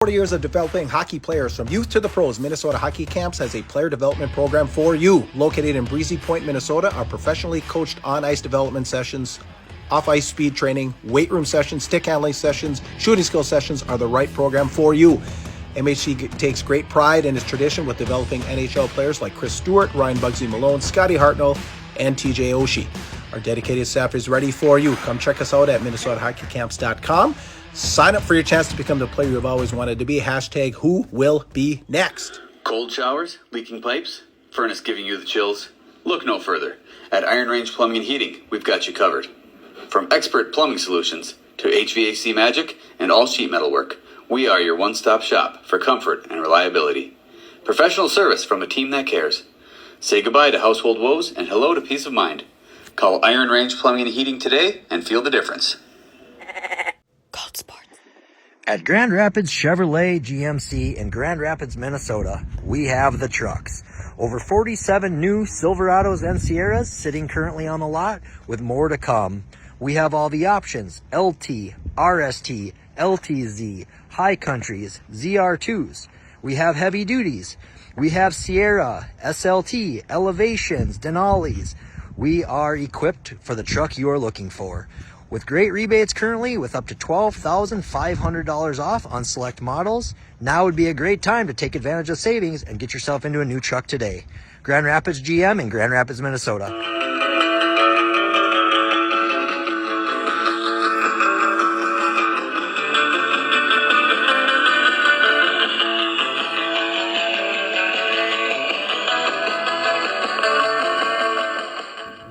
40 years of developing hockey players from youth to the pros, Minnesota Hockey Camps has a player development program for you. Located in Breezy Point, Minnesota, our professionally coached on-ice development sessions, off-ice speed training, weight room sessions, stick handling sessions, shooting skill sessions are the right program for you. MHC takes great pride in its tradition with developing NHL players like Chris Stewart, Ryan Bugsy Malone, Scotty Hartnell, and TJ Oshie. Our dedicated staff is ready for you. Come check us out at MinnesotaHockeyCamps.com. Sign up for your chance to become the player you've always wanted to be. Hashtag who will be next. Cold showers, leaking pipes, furnace giving you the chills? Look no further. At Iron Range Plumbing and Heating, we've got you covered. From expert plumbing solutions to HVAC magic and all sheet metal work, we are your one-stop shop for comfort and reliability. Professional service from a team that cares. Say goodbye to household woes and hello to peace of mind. Call Iron Range Plumbing and Heating today and feel the difference. At Grand Rapids Chevrolet GMC in Grand Rapids, Minnesota, we have the trucks. Over 47 new Silverados and Sierras sitting currently on the lot with more to come. We have all the options: LT, RST, LTZ, High Countries, ZR2s. We have heavy duties. We have Sierra, SLT, Elevations, Denali's. We are equipped for the truck you are looking for. With great rebates currently, with up to $12,500 off on select models, now would be a great time to take advantage of savings and get yourself into a new truck today. Grand Rapids GM in Grand Rapids, Minnesota.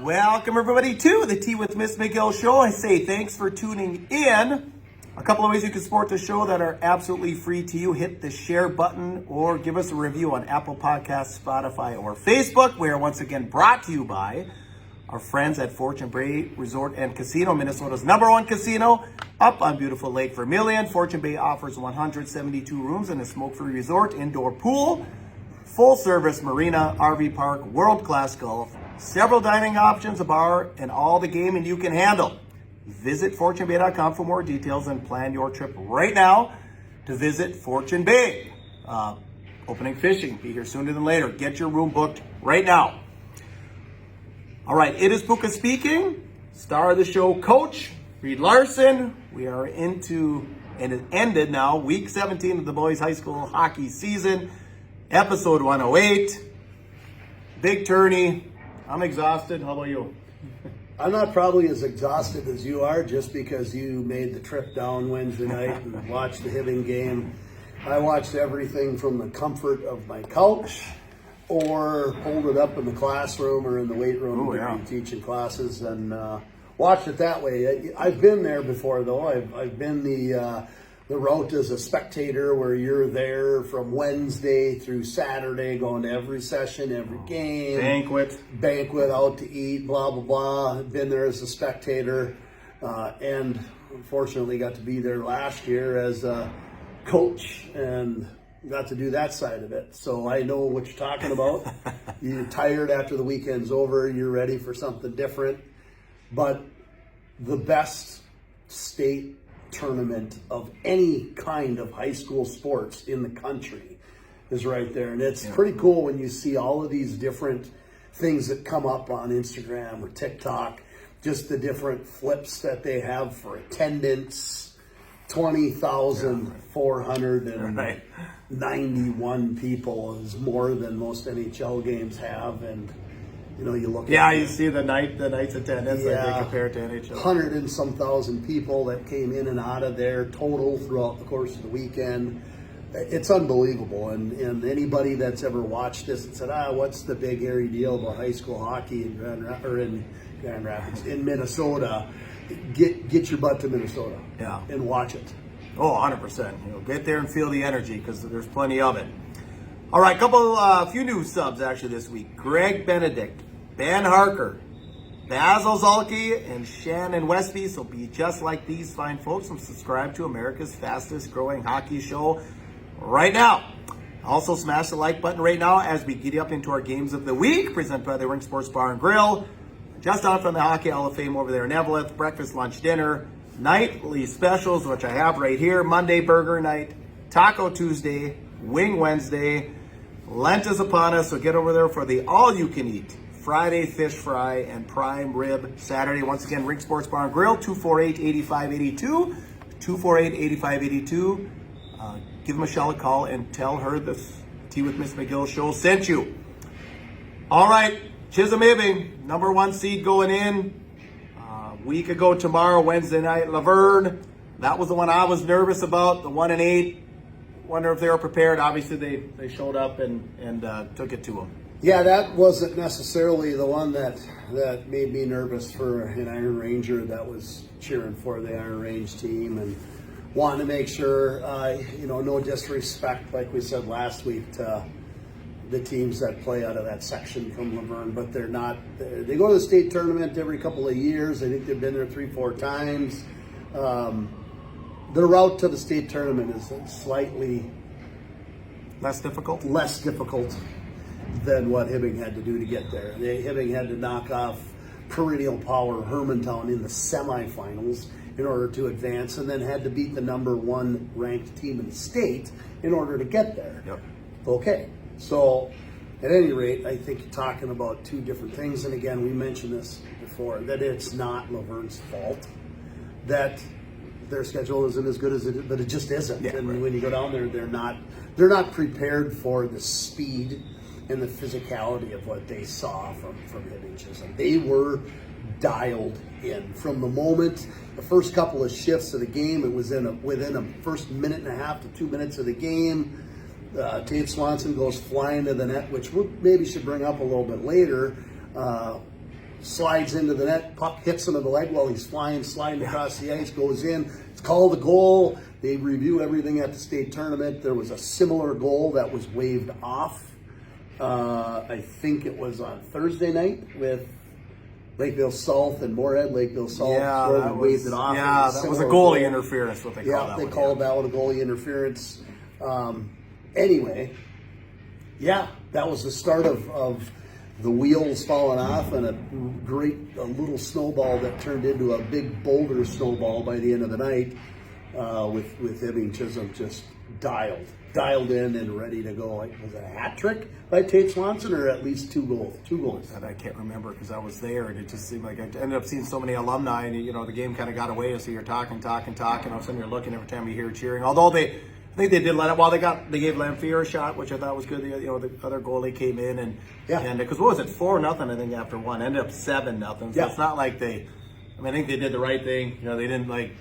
Welcome, everybody, to the Tea with Miss McGill Show. I say thanks for tuning in. A couple of ways you can support the show that are absolutely free to you. Hit the share button or give us a review on Apple Podcasts, Spotify, or Facebook. We are once again brought to you by our friends at Fortune Bay Resort and Casino, Minnesota's #1 casino up on beautiful Lake Vermilion. Fortune Bay offers 172 rooms and a smoke-free resort, indoor pool, full-service marina, RV park, world-class golf, several dining options, a bar, and all the gaming you can handle. Visit FortuneBay.com for more details and plan your trip right now to visit Fortune Bay. Opening fishing, be here sooner than later. Get your room booked right now. All right, it is Puka speaking. Star of the show, Coach Reed Larson. We are into, and it ended now, week 17 of the boys high school hockey season, episode 108. Big tourney. I'm exhausted. How about you? I'm not probably as exhausted as you are, just because you made the trip down Wednesday night and watched the Hibbing game. I watched everything from the comfort of my couch or pulled it up in the classroom or in the weight room teaching classes and watched it that way. I've been there before, though. I've been the route as a spectator, where you're there from Wednesday through Saturday, going to every session, every game. Banquet, out to eat, blah, blah, blah. I've been there as a spectator, and unfortunately got to be there last year as a coach and got to do that side of it. So I know what you're talking about. You're tired after the weekend's over. You're ready for something different. But the best state tournament of any kind of high school sports in the country is right there. And it's pretty cool when you see all of these different things that come up on Instagram or TikTok, just the different flips that they have for attendance. 20,491 people is more than most NHL games have. And you know, you look at you see the night's attendance that they compare to NHL. 100 and some thousand people that came in and out of there total throughout the course of the weekend. It's unbelievable. And anybody that's ever watched this and said, what's the big hairy deal about high school hockey in Grand Rapids, in Minnesota, get your butt to Minnesota and watch it. Oh, 100%. Get there and feel the energy, because there's plenty of it. All right, few new subs actually this week. Greg Benedict, Ben Harker, Basil Zalke, and Shannon Westby. So be just like these fine folks and subscribe to America's fastest growing hockey show right now. Also smash the like button right now as we get up into our games of the week, presented by the Ring Sports Bar and Grill. Just on from the Hockey Hall of Fame over there in Eveleth. Breakfast, lunch, dinner, nightly specials, which I have right here. Monday burger night, Taco Tuesday, Wing Wednesday. Lent is upon us, so get over there for the all-you-can-eat Friday fish fry and prime rib Saturday. Once again, Ring Sports Bar and Grill, 248-8582. 248-8582. Give them a shout, call, and tell her the Tea with Miss McGill show sent you. All right, Chisholm Hibbing, number 1 seed going in. Week ago tomorrow, Wednesday night, Laverne. That was the one I was nervous about, the 1-8. Wonder if they were prepared. Obviously, they showed up and took it to them. Yeah, that wasn't necessarily the one that made me nervous for an Iron Ranger that was cheering for the Iron Range team and wanting to make sure, no disrespect, like we said last week, to the teams that play out of that section from Laverne, but they're not. They go to the state tournament every couple of years. I think they've been there 3-4 times. Their route to the state tournament is slightly Less difficult than what Hibbing had to do to get there. Hibbing had to knock off perennial power Hermantown in the semifinals in order to advance, and then had to beat the number 1 ranked team in the state in order to get there. Yep. Okay, so at any rate, I think you're talking about 2 different things. And again, we mentioned this before, that it's not Laverne's fault that their schedule isn't as good as it is, but it just isn't. Yeah, and right. when you go down there, they're not prepared for the speed and the physicality of what they saw from Hibbing Chisholm. They were dialed in from the moment, the first couple of shifts of the game. It was within a first minute and a half to 2 minutes of the game. Tate Swanson goes flying to the net, which we maybe should bring up a little bit later. Slides into the net, puck hits him in the leg while he's sliding across the ice, goes in. It's called a goal. They review everything at the state tournament. There was a similar goal that was waved off. I think it was on Thursday night with Lakeville South and Moorhead. Lakeville South waved it off. Yeah, that was a goalie interference, what they called that one. Yeah, they called that one a goalie interference. Anyway, yeah, that was the start of the wheels falling off and a little snowball that turned into a big boulder snowball by the end of the night, with Hibbing Chisholm just dialed in and ready to go. Like, was it a hat trick by Tate Swanson or at least 2 goals? 2 goals. And I can't remember because I was there, and it just seemed like I ended up seeing so many alumni, and the game kind of got away. So you're talking, all of a sudden you're looking every time you hear cheering. Although I think they did let it. Well, they gave Lamphere a shot, which I thought was good. The other goalie came in and because what was it, 4-0? I think after one ended up 7-0. So it's not like I think they did the right thing. They didn't like.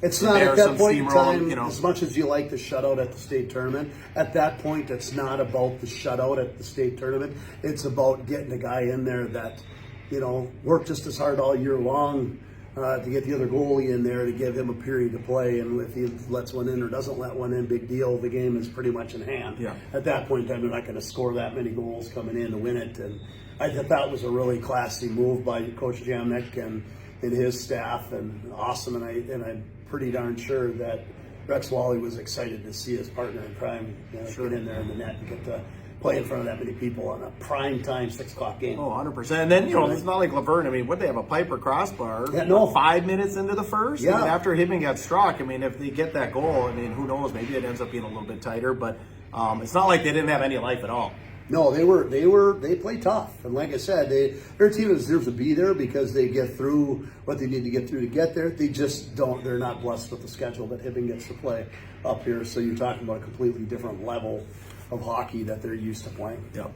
It's not at that point in time, you know. as much as you like the shutout at the state tournament, at that point it's not about the shutout at the state tournament. It's about getting a guy in there that, you know, worked just as hard all year long to get the other goalie in there to give him a period to play. And if he lets one in or doesn't let one in, big deal. The game is pretty much in hand. Yeah. At that point in time, they're not going to score that many goals coming in to win it. And I thought that was a really classy move by Coach Jamnik and his staff, and awesome. And I'm pretty darn sure that Rex Wally was excited to see his partner in crime get in there in the net and get to play in front of that many people on a prime time 6 o'clock game. Oh, 100%. And then, you know, it's not like Laverne. I mean, what, they have a Piper crossbar? Yeah, no. 5 minutes into the first? Yeah. I mean, after Hibbing got struck, I mean, if they get that goal, I mean, who knows? Maybe it ends up being a little bit tighter, but it's not like they didn't have any life at all. No, they play tough. And like I said, their team deserves to be there because they get through what they need to get through to get there. They just they're not blessed with the schedule that Hibbing gets to play up here. So you're talking about a completely different level of hockey that they're used to playing. Yep.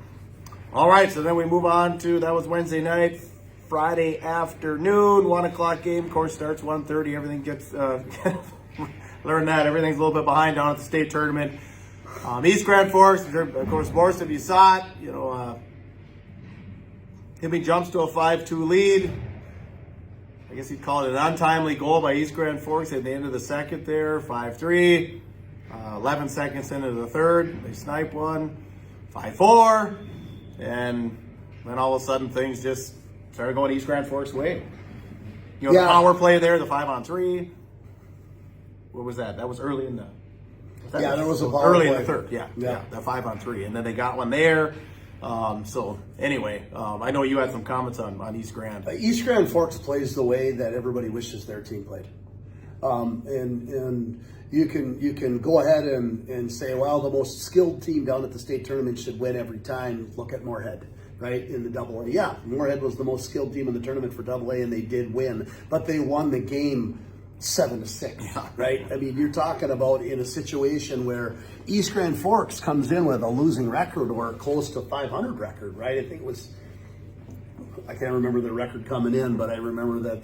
All right, so then we move on to, that was Wednesday night. Friday afternoon, 1 o'clock game. Course starts 1:30. Everything gets, learn that. Everything's a little bit behind down at the state tournament. East Grand Forks, of course, most of you saw it. You know, Hibbing jumps to a 5-2 lead. I guess you'd call it an untimely goal by East Grand Forks at the end of the second there, 5-3. 11 seconds into the third, they snipe one, 5-4. And then all of a sudden things just started going East Grand Forks' way. You know, the power play there, the 5-on-3. What was that? That was early in the... There was a power early play. in the third, yeah, the 5-on-3, and then they got one there. So anyway, I know you had some comments on East Grand. East Grand Forks plays the way that everybody wishes their team played, and you can go ahead and say, well, the most skilled team down at the state tournament should win every time. Look at Moorhead, right, in the Double-A. Yeah, Moorhead was the most skilled team in the tournament for Double-A, and they did win, but they won the game 7-6, right? I mean, you're talking about in a situation where East Grand Forks comes in with a losing record or close to 500 record, right? I think it was, I can't remember the record coming in, but I remember that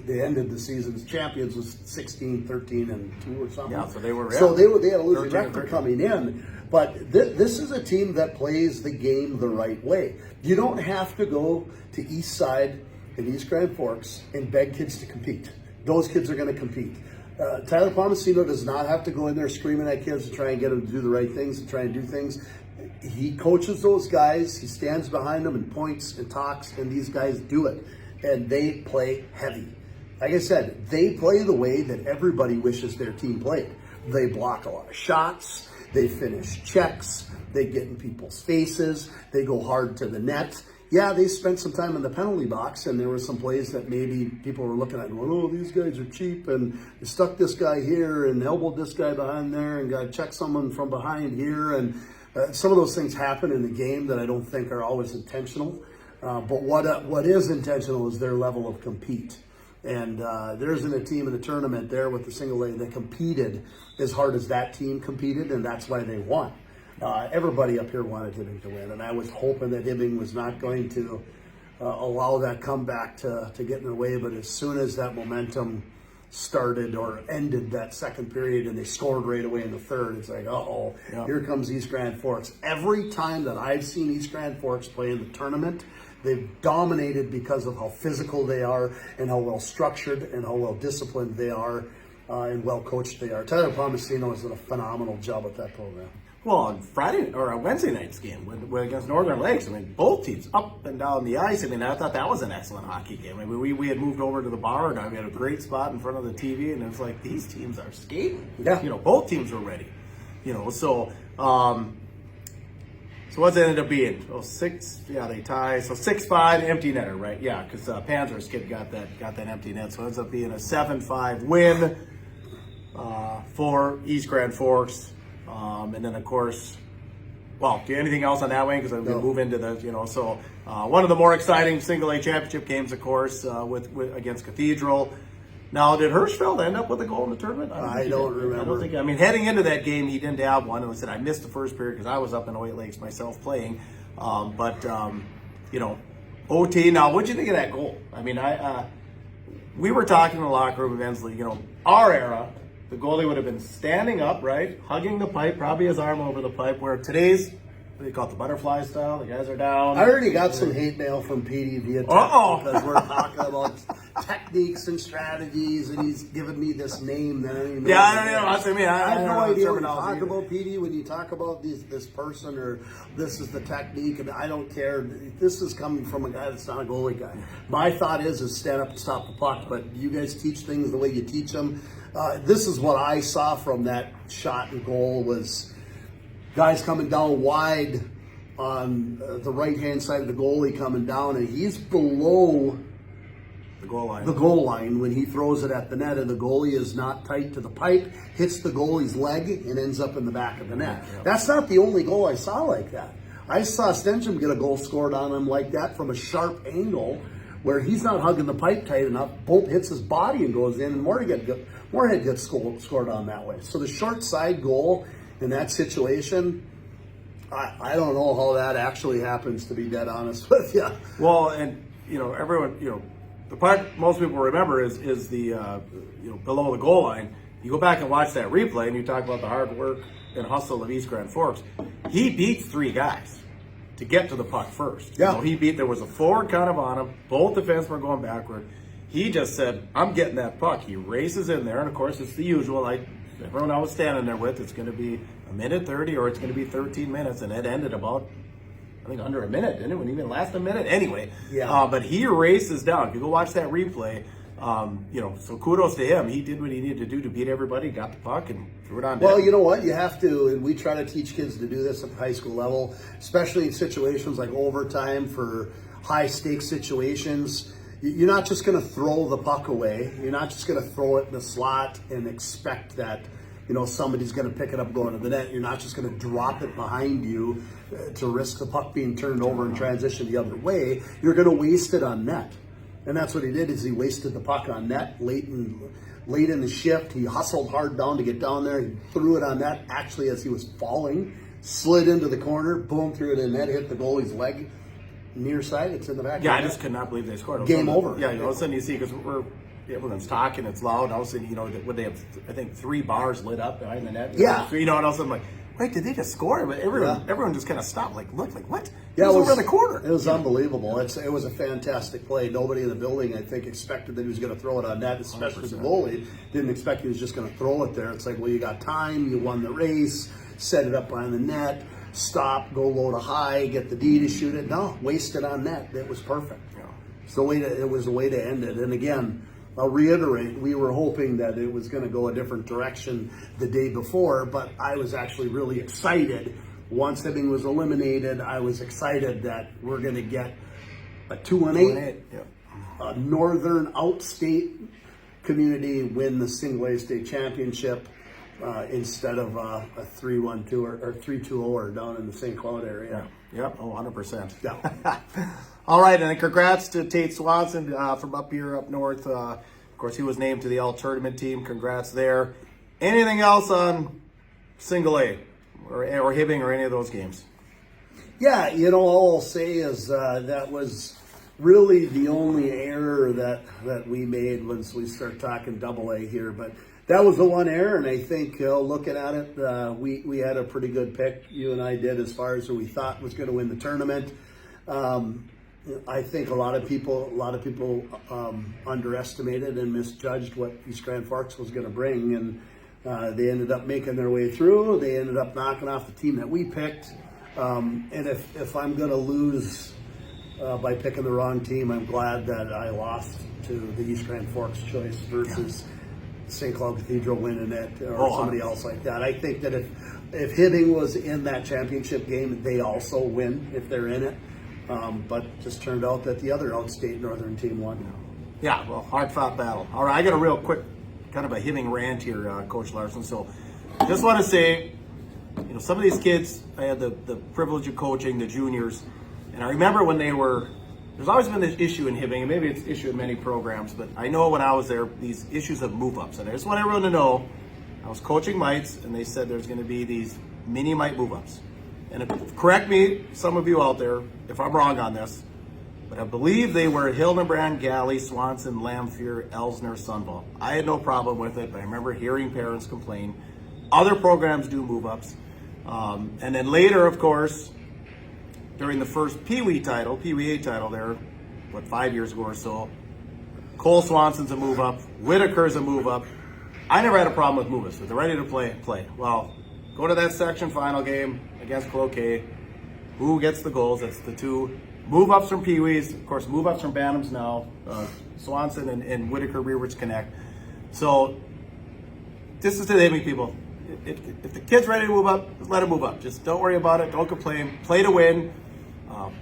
they ended the season as champions was 16, 13, and 2 or something. Yeah, so they were. So they had a losing record coming in, but this is a team that plays the game the right way. You don't have to go to East Side and East Grand Forks and beg kids to compete. Those kids are going to compete. Tyler Palmasino does not have to go in there screaming at kids to try and get them to do the right things, to try and do things. He coaches those guys, he stands behind them and points and talks, and these guys do it. And they play heavy. Like I said, they play the way that everybody wishes their team played. They block a lot of shots, they finish checks, they get in people's faces, they go hard to the net. Yeah, they spent some time in the penalty box, and there were some plays that maybe people were looking at and going, oh, these guys are cheap, and they stuck this guy here and elbowed this guy behind there and got to check someone from behind here. And some of those things happen in the game that I don't think are always intentional. But what is intentional is their level of compete. And there isn't a team in the tournament there with the single A that competed as hard as that team competed, and that's why they won. Everybody up here wanted Hibbing to win, and I was hoping that Hibbing was not going to allow that comeback to get in their way. But as soon as that momentum started or ended that second period and they scored right away in the third, it's like, uh-oh, here comes East Grand Forks. Every time that I've seen East Grand Forks play in the tournament, they've dominated because of how physical they are and how well structured and how well disciplined they are and well coached they are. Tyler Palmasino has done a phenomenal job with that program. Well, on Friday or on Wednesday night's game against Northern Lakes, I mean, both teams up and down the ice. I mean, I thought that was an excellent hockey game. I mean, we had moved over to the bar, and we had a great spot in front of the TV, and it was like, these teams are skating. Yeah. You know, both teams were ready. You know, so what's it ended up being? Oh, they tie. So 6-5, empty netter, right? Yeah, because Panthers kid got that empty net. So it ends up being a 7-5 win for East Grand Forks. And then, of course, well, do anything else on that way? Because I'm going to move into the, so one of the more exciting single A championship games, of course, with against Cathedral. Now, did Hirschfeld end up with a goal in the tournament? I don't remember. I don't think. I mean, heading into that game, he didn't have one. And I said I missed the first period because I was up in White Lakes myself playing. OT. Now, what'd you think of that goal? I mean, we were talking in the locker room eventually. Our era. The goalie would have been standing up, right, hugging the pipe, probably his arm over the pipe, where today's, they call it the butterfly style, the guys are down. I already got some hate mail from Petey via text because we're talking about techniques and strategies, and he's given me this name that I don't even know. Yeah, I don't know. I have no idea what you talk about, Petey, when you talk about this person or this is the technique, and I don't care. This is coming from a guy that's not a goalie guy. My thought is stand up and stop the puck, but you guys teach things the way you teach them. This is what I saw from that shot and goal was guys coming down wide on the right-hand side of the goalie coming down, and he's below the goal line when he throws it at the net, and the goalie is not tight to the pipe, hits the goalie's leg, and ends up in the back of the net. Yeah. That's not the only goal I saw like that. I saw Stencham get a goal scored on him like that from a sharp angle where he's not hugging the pipe tight enough, bolt hits his body and goes in, and Moorhead gets scored on that way. So the short side goal in that situation, I don't know how that actually happens, to be dead honest with you. Well, and everyone, the part most people remember is the below the goal line. You go back and watch that replay, and you talk about the hard work and hustle of East Grand Forks. He beats 3 guys to get to the puck first. Yeah. There was a forward kind of on him. Both defensemen were going backward. He just said, I'm getting that puck. He races in there, and of course, it's the usual, like everyone I was standing there with, it's going to be a minute 30 or it's going to be 13 minutes, and it ended about, I think, under a minute, didn't it? Wouldn't even last a minute. Anyway, but he races down. If you go watch that replay, so kudos to him. He did what he needed to do to beat everybody, got the puck, and threw it on down. Well, you know what? You have to, and we try to teach kids to do this at the high school level, especially in situations like overtime for high-stakes situations. You're not just going to throw the puck away. You're not just going to throw it in the slot and expect that somebody's going to pick it up going to the net. You're not just going to drop it behind you to risk the puck being turned over and transition the other way. You're going to waste it on net. And that's what he did, is he wasted the puck on net late in the shift. He hustled hard down to get down there. He threw it on net actually as he was falling, slid into the corner, boom, threw it in net, hit the goalie's leg near side. It's in the back. Yeah, I just could not believe they scored. Game over. Yeah, all of a sudden you see, because everyone's talking, it's loud. All of a sudden, would they have, I think, 3 bars lit up behind the net? Yeah. And all of a sudden, I'm like, wait, did they just score? But everyone just kind of stopped, looked like, what? Yeah, it was over the corner. It was unbelievable. It was a fantastic play. Nobody in the building, I think, expected that he was going to throw it on net, especially 100%. The goalie. Didn't expect he was just going to throw it there. It's like, well, you got time, you won the race, set it up behind the net, stop, go low to high, get the D to shoot it. No, waste it on net. It was perfect. Yeah. It was the way to end it. And again, I'll reiterate, we were hoping that it was going to go a different direction the day before, but I was actually really excited. Once Hibbing was eliminated, I was excited that we're going to get a 2-1-8, a northern outstate community win the single A state championship instead of a 3-1-2 or 3-2-0 down in the St. Cloud area. Yep, 100%. Yeah. All right, and congrats to Tate Swanson from up here up north. Of course, he was named to the all tournament team. Congrats there. Anything else on single A or Hibbing or any of those games? Yeah, all I'll say is that was really the only error that we made once we start talking double A here. But that was the one error, and I think looking at it, we had a pretty good pick. You and I did, as far as who we thought was going to win the tournament. I think a lot of people underestimated and misjudged what East Grand Forks was going to bring, and they ended up making their way through. They ended up knocking off the team that we picked. And if I'm going to lose by picking the wrong team, I'm glad that I lost to the East Grand Forks choice versus St. Cloud Cathedral winning it or somebody else like that. I think that if Hibbing was in that championship game, they also win if they're in it. But just turned out that the other outstate northern team won. Yeah, well, hard-fought battle. All right, I got a real quick kind of a Hibbing rant here, Coach Larson. So just want to say, some of these kids, I had the privilege of coaching, the juniors, and I remember when there's always been this issue in Hibbing, and maybe it's an issue in many programs, but I know when I was there, these issues of move-ups. And I just want everyone to know, I was coaching mites, and they said there's going to be these mini mite move-ups. And correct me, some of you out there, if I'm wrong on this, but I believe they were Hildenbrand, Galley, Swanson, Lamphere, Elsner, Sunval. I had no problem with it, but I remember hearing parents complain. Other programs do move-ups. And then later, of course, during the first Pee Wee A title there, 5 years ago or so, Cole Swanson's a move-up, Whitaker's a move-up. I never had a problem with move-ups. If they're ready to play. Well, go to that section final game against Cloquet. Who gets the goals? That's the 2 move-ups from Pee Wees. Of course, move-ups from Bantams now. Swanson and Whitaker Rearwards connect. So this is to the Hibbing people. If the kid's ready to move up, just let him move up. Just don't worry about it. Don't complain. Play to win.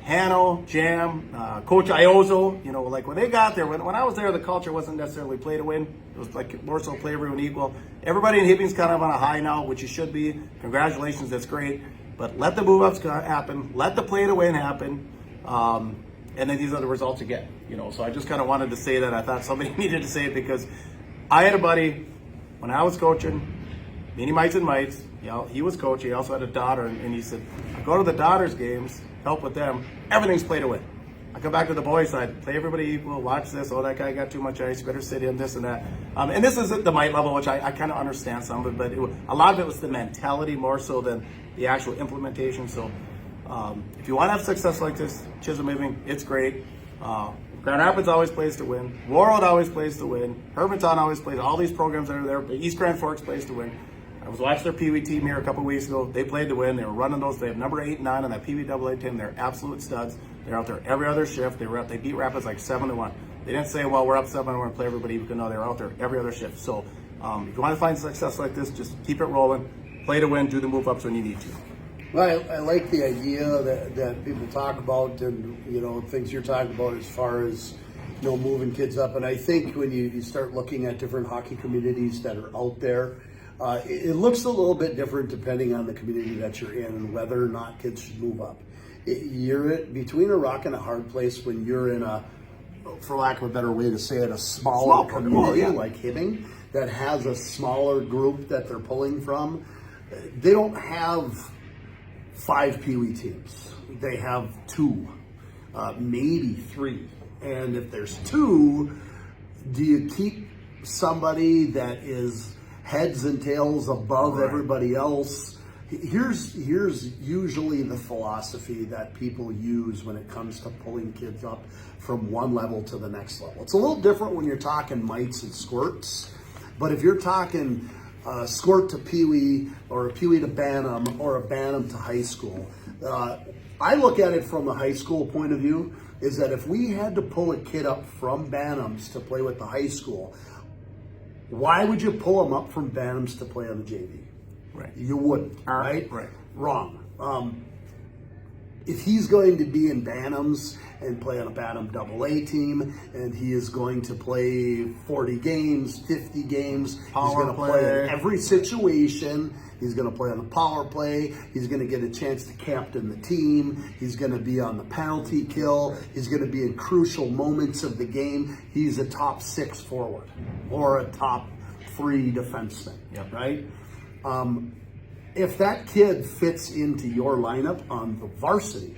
Hanno, Jam, Coach Iozo, like when they got there, when I was there, the culture wasn't necessarily play to win. It was like more so play everyone equal. Everybody in Hibbing's kind of on a high now, which you should be. Congratulations, that's great. But let the move-ups happen. Let the play to win happen. And then these are the results you get. So I just kind of wanted to say that. I thought somebody needed to say it because I had a buddy when I was coaching, Mini Mites and Mites. He was coaching. He also had a daughter, and he said, I go to the daughters' games, help with them. Everything's play to win. I come back to the boys' side, play everybody equal, watch this. Oh, that guy got too much ice, you better sit in, this and that. And this is at the mite level, which I kind of understand some of it, but a lot of it was the mentality more so than the actual implementation. So if you want to have success like this, Chisholm Hibbing, it's great. Grand Rapids always plays to win. Warroad always plays to win. Hermantown always plays. All these programs that are there, but East Grand Forks plays to win. I was watching their Pee Wee team here a couple weeks ago. They played to win. They were running those. They have number 8 and 9 on that Pee Wee AA team. They're absolute studs. They're out there every other shift. They beat Rapids like 7-1. They didn't say, well, we're up 7 and we're going to play everybody. No, they're out there every other shift. So if you want to find success like this, just keep it rolling. Play to win. Do the move-ups when you need to. Well, I like the idea that people talk about and, things you're talking about as far as, moving kids up. And I think when you start looking at different hockey communities that are out there, It looks a little bit different depending on the community that you're in and whether or not kids should move up. You're between a rock and a hard place when you're in a, for lack of a better way to say it, a smaller community like Hibbing that has a smaller group that they're pulling from. They don't have 5 Pee Wee teams. They have 2, maybe 3. And if there's 2, do you keep somebody that is heads and tails above everybody else? Here's usually the philosophy that people use when it comes to pulling kids up from one level to the next level. It's a little different when you're talking mites and squirts, but if you're talking squirt to Pee Wee or a Pee Wee to Bantam or a Bantam to high school, I look at it from a high school point of view, is that if we had to pull a kid up from Bantams to play with the high school, why would you pull them up from Bantams to play on the JV? Right. You wouldn't, right? Right. Wrong. If he's going to be in Bantams and play on a Bantam AA team, and he is going to play 40 games, 50 games, he's going to play in every situation. He's going to play on the power play. He's going to get a chance to captain the team. He's going to be on the penalty kill. He's going to be in crucial moments of the game. He's a top 6 forward or a top 3 defenseman, right? If that kid fits into your lineup on the varsity,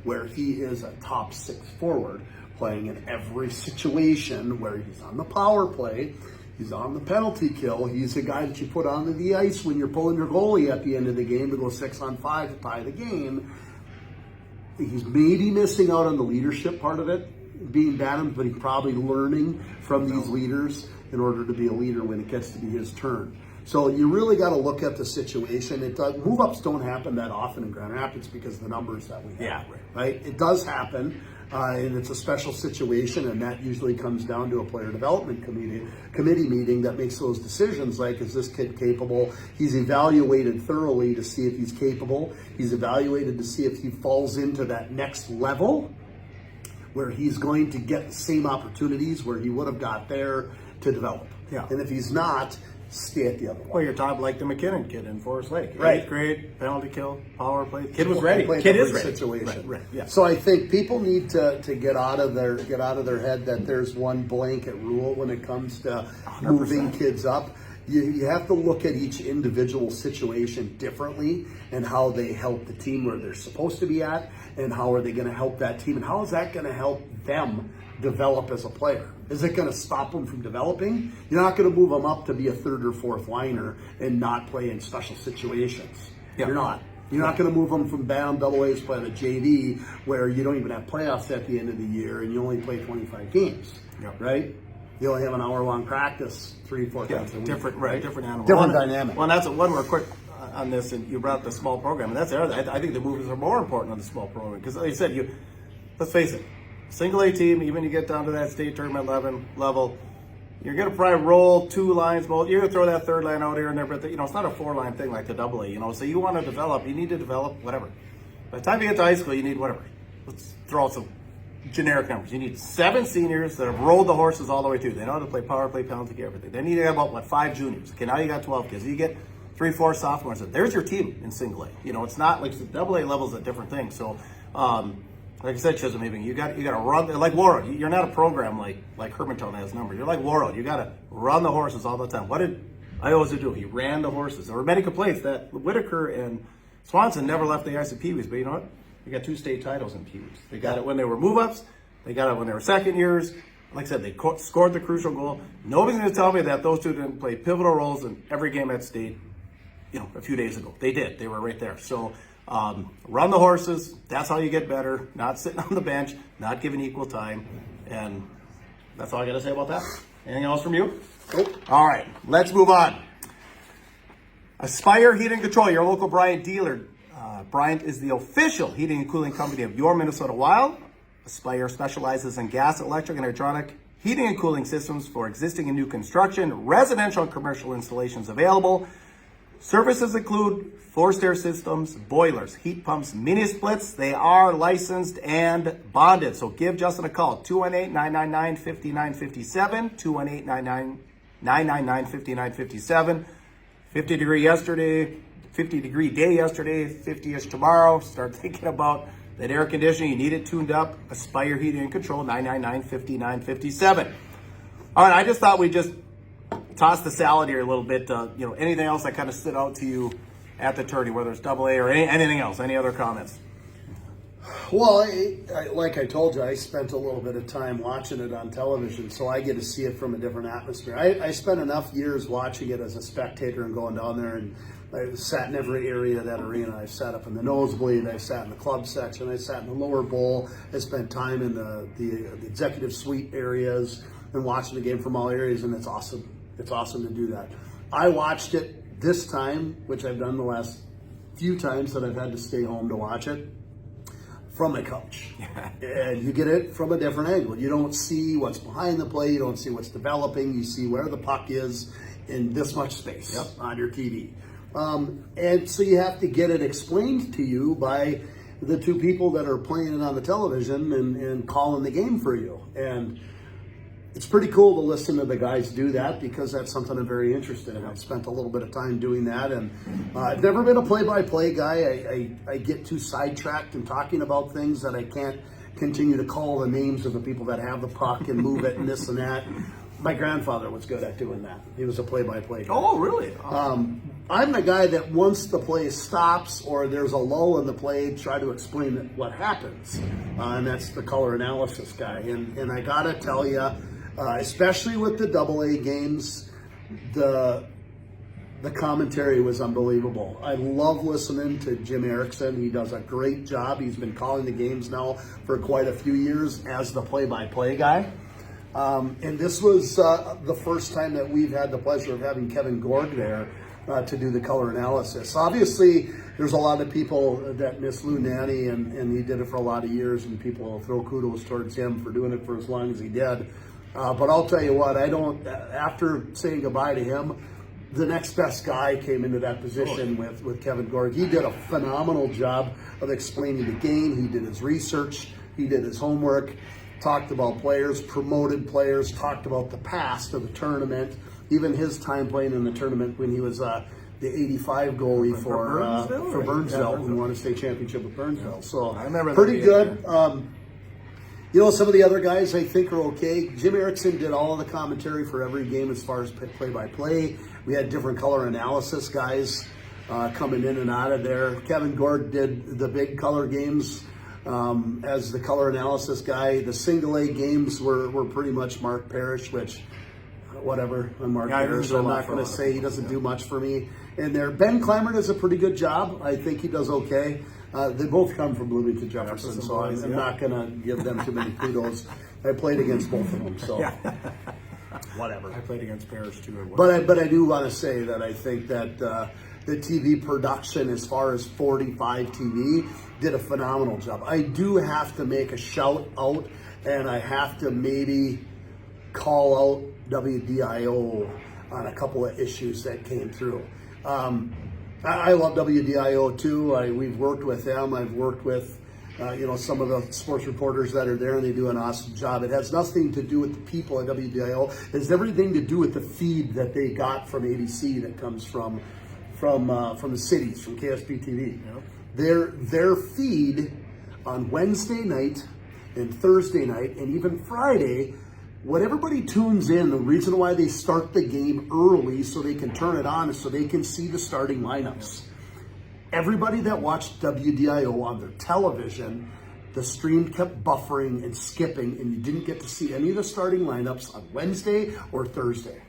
where he is a top 6 forward, playing in every situation, where he's on the power play, he's on the penalty kill, he's the guy that you put onto the ice when you're pulling your goalie at the end of the game to go 6-on-5 to tie the game. He's maybe missing out on the leadership part of it, being Bantam, but he's probably learning from these leaders in order to be a leader when it gets to be his turn. So you really got to look at the situation. Move-ups don't happen that often in Grand Rapids because of the numbers that we have, right? It does happen, and it's a special situation, and that usually comes down to a player development committee meeting that makes those decisions, like, is this kid capable? He's evaluated thoroughly to see if he's capable. He's evaluated to see if he falls into that next level where he's going to get the same opportunities where he would have got there to develop. And if he's not, stay at the other one. Well, you're talking like the McKinnon kid in Forest Lake. Right. 8th grade, penalty kill, power play. Kid was ready. Kid is ready. Situation. Right. Yeah. So I think people need to get out of their head that there's one blanket rule when it comes to 100%. Moving kids up. You have to look at each individual situation differently and how they help the team where they're supposed to be at, and how are they going to help that team, and how is that going to help them develop as a player. Is it going to stop them from developing? You're not going to move them up to be a 3rd or 4th liner and not play in special situations. You're not. You're not going to move them from Bantam AA's play the JV where you don't even have playoffs at the end of the year and you only play 25 games, right? You only have an hour-long practice 3-4 times a week. Different animal. Different dynamic. Well, that's one more quick on this, and you brought up the small program, and that's the other. I think the moves are more important on the small program because, like you said, let's face it, single A team, even you get down to that state tournament level, you're going to probably roll 2 lines. Well, you're going to throw that 3rd line out here and there, but it's not a 4-line thing like the AA. So you want to develop, you need to develop whatever. By the time you get to high school, you need whatever. Let's throw out some generic numbers. You need 7 seniors that have rolled the horses all the way through. They know how to play power play, penalty kill, everything. Then you get about 5 juniors. Okay, now you got 12 kids. You get 3-4 sophomores. There's your team in single A. It's not like the AA level is a different thing. So. Like I said, Chisholm, maybe you got to run like Warroad. You're not a program like Hermantown has numbers. You're like Warroad. You got to run the horses all the time. What did Ioza do? He ran the horses. There were many complaints that Whitaker and Swanson never left the ice at Pee Wees, but you know what? They got 2 state titles in Pee Wees. They got it when they were move-ups. They got it when they were second years. Like I said, they scored the crucial goal. Nobody's going to tell me that those 2 didn't play pivotal roles in every game at state. A few days ago, they did. They were right there. So. Run the horses. That's how you get better. Not sitting on the bench, not giving equal time. And that's all I got to say about that. Anything else from you? Nope. All right, let's move on. Aspire Heating and Control, your local Bryant dealer. Bryant is the official heating and cooling company of your Minnesota Wild. Aspire specializes in gas, electric, and electronic heating and cooling systems for existing and new construction, residential and commercial installations available. Services include forced air systems, boilers, heat pumps, mini splits. They are licensed and bonded. So give Justin a call, 218-999-5957, 218-999-5957. 50-degree yesterday, 50-degree day yesterday, 50-ish tomorrow. Start thinking about that air conditioning. You need it tuned up. Aspire Heating and Control, 999-5957. All right, I just thought we'd just toss the salad here a little bit. Anything else that kind of stood out to you at the tourney, whether it's AA or anything else? Any other comments? Well, like I told you, I spent a little bit of time watching it on television, so I get to see it from a different atmosphere. I spent enough years watching it as a spectator and going down there, and I sat in every area of that arena. I sat up in the nosebleed, I sat in the club section, I sat in the lower bowl, I spent time in the executive suite areas and watching the game from all areas, and it's awesome. It's awesome to do that. I watched it this time, which I've done the last few times that I've had to stay home to watch it, from my couch. And you get it from a different angle. You don't see what's behind the play, you don't see what's developing, you see where the puck is in this much space on your TV. And so you have to get it explained to you by the two people that are playing it on the television and calling the game for you. And it's pretty cool to listen to the guys do that, because that's something I'm very interested in. I've spent a little bit of time doing that, and I've never been a play-by-play guy. I get too sidetracked in talking about things that I can't continue to call the names of the people that have the puck and move it and this and that. My grandfather was good at doing that. He was a play-by-play guy. Oh, really? I'm the guy that once the play stops or there's a lull in the play, try to explain what happens. And that's the color analysis guy. And I gotta tell you, especially with the AA games, the commentary was unbelievable. I love listening to Jim Erickson. He does a great job. He's been calling the games now for quite a few years as the play-by-play guy. And this was the first time that we've had the pleasure of having Kevin Gorg there to do the color analysis. Obviously, there's a lot of people that miss Lou Nanny, and he did it for a lot of years, and people will throw kudos towards him for doing it for as long as he did. But I'll tell you what, after saying goodbye to him, the next best guy came into that position with Kevin Gorg. He did a phenomenal job of explaining the game. He did his research, he did his homework, talked about players, promoted players, talked about the past of the tournament, even his time playing in the tournament when he was the 85 goalie for Burnsville, who won a state championship with Burnsville. So I remember pretty good. Some of the other guys I think are okay. Jim Erickson did all of the commentary for every game as far as play-by-play. We had different color analysis guys coming in and out of there. Kevin Gorg did the big color games as the color analysis guy. The single A games were pretty much Mark Parrish, which, whatever, I'm Mark Parrish. I'm not going to say he doesn't do much for me. And there, Ben Clammer does a pretty good job. I think he does okay. They both come from Bloomington Jefferson, so I'm not going to give them too many kudos. I played against both of them, so whatever. I played against Parrish too. But I do want to say that I think that the TV production, as far as 45 TV, did a phenomenal job. I do have to make a shout out, and I have to maybe call out WDIO on a couple of issues that came through. I love WDIO too. We've worked with them. I've worked with some of the sports reporters that are there, and they do an awesome job. It has nothing to do with the people at WDIO. It has everything to do with the feed that they got from ABC that comes from the cities, from KSP TV. Yep. Their feed on Wednesday night and Thursday night and even Friday, when everybody tunes in, the reason why they start the game early so they can turn it on is so they can see the starting lineups. Everybody that watched WDIO on their television, the stream kept buffering and skipping, and you didn't get to see any of the starting lineups on Wednesday or Thursday.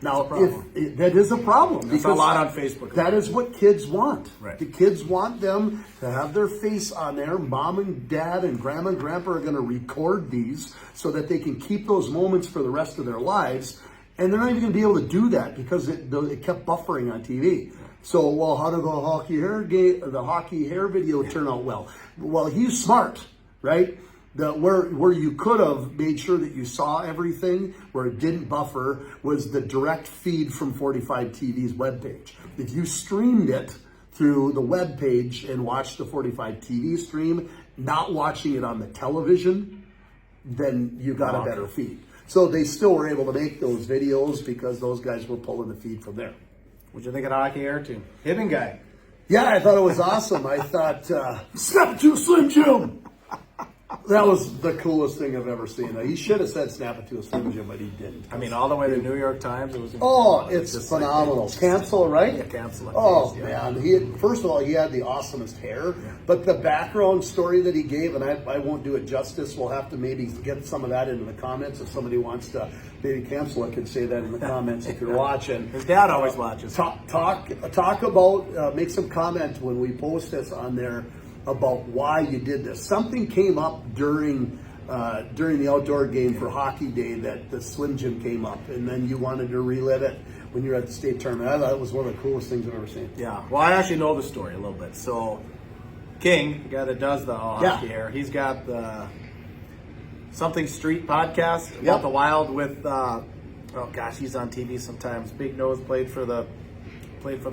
Now, that is a problem. There's a lot on Facebook. That is what kids want. Right. The kids want them to have their face on there. Mom and dad and grandma and grandpa are going to record these so that they can keep those moments for the rest of their lives. And they're not even going to be able to do that because it kept buffering on TV. So, well, how did the hockey hair video turn out well? Well, he's smart, right? Where you could have made sure that you saw everything, where it didn't buffer, was the direct feed from 45 TV's webpage. If you streamed it through the webpage and watched the 45 TV stream, not watching it on the television, then you got a better feed. So they still were able to make those videos because those guys were pulling the feed from there. What'd you think of the hockey air team? Hibbing guy. Yeah, I thought it was awesome. I thought, snap it to a Slim Jim. That was the coolest thing I've ever seen. He should have said snap it to a Slim Jim, but he didn't. I mean, all the way to the New York Times. It was it's just phenomenal. Cancel, right? Yeah, cancel it. Oh, man. First of all, he had the awesomest hair. Yeah. But the background story that he gave, and I won't do it justice, we'll have to maybe get some of that into the comments. If somebody wants to maybe cancel it, can say that in the comments if you're watching. His dad always watches. Talk about, make some comment when we post this on there about why you did this. Something came up during the outdoor game for Hockey Day that the Slim Jim came up, and then you wanted to relive it when you were at the state tournament. I thought it was one of the coolest things I've ever seen. Yeah, well, I actually know the story a little bit. So, King, the guy that does the hockey hair, he's got the Something Street podcast about the Wild with, he's on TV sometimes. Big Nose played for the